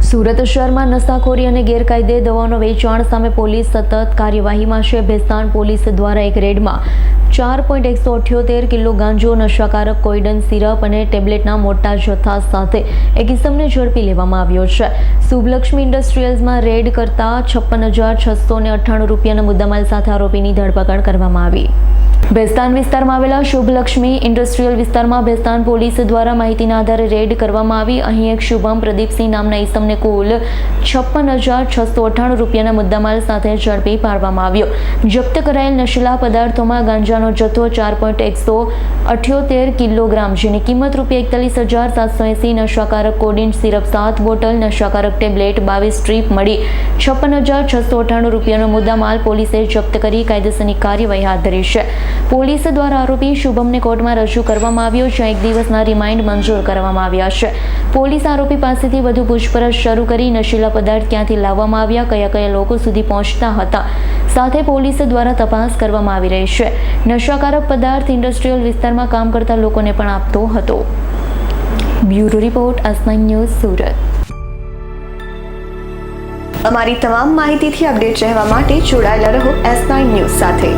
સુરત શહેરમાં નશાખોરી અને ગેરકાયદે દવાઓનું વેચાણ સામે પોલીસ સતત કાર્યવાહીમાં છે। ભેસ્તાન પોલીસ દ્વારા એક રેડમાં 4.178 કિલો ગાંજો, નશાકારક કોઈડન સિરપ અને ટેબ્લેટના મોટા જથ્થા સાથે એક ઇસમને ઝડપી લેવામાં આવ્યો છે। શુભલક્ષ્મી ઇન્ડસ્ટ્રીયલ્સમાં રેડ કરતા 56,698 રૂપિયાના મુદ્દામાલ સાથે આરોપીની ધરપકડ કરવામાં આવી। ભેસ્તાન વિસ્તારમાં આવેલા શુભલક્ષ્મી ઇન્ડસ્ટ્રીયલ વિસ્તારમાં ભેસ્તાન પોલીસ દ્વારા માહિતીના આધારે રેડ કરવામાં આવી। અહીં એક શુભમ પ્રદીપસિંહ નામના ઇસમને કુલ 56,698 રૂપિયાના મુદ્દામાલ સાથે ઝડપી પાડવામાં આવ્યો। જપ્ત કરાયેલ નશીલા પદાર્થોમાં ગાંજાનો જથ્થો 4.178 કિલોગ્રામ, જેની કિંમત ₹41,780, નશાકારક codeine syrup 7 bottle, નશાકારક tablet 22 strip મળી 56,698 રૂપિયાનો મુદ્દામાલ પોલીસે જપ્ત કરી કાયદેસરની કાર્યવાહી હાથ ધરી છે। પોલીસ દ્વારા આરોપી શુભમને કોર્ટમાં રજૂ કરવામાં આવ્યો, જ્યાં 1 દિવસના રિમાન્ડ મંજૂર કરવામાં આવ્યા છે। પોલીસ આરોપી પાસેથી વધુ પૂછપરછ શરૂ કરી નશીલા પદાર્થ ક્યાંથી લાવવામાં આવ્યા, કયા લોકો સુધી પહોંચતા હતા, સાથે પોલીસ દ્વારા તપાસ કરવામાં આવી રહી છે। નશાકારક પદાર્થ ઇન્ડસ્ટ્રીયલ વિસ્તારમાં કામ કરતા લોકોને પણ આપતો હતો। Bureau report, S9 news, Surat. અમારી તમામ માહિતીથી અપડેટ રહેવા માટે જોડાયેલા રહો S9 ન્યૂઝ સાથે।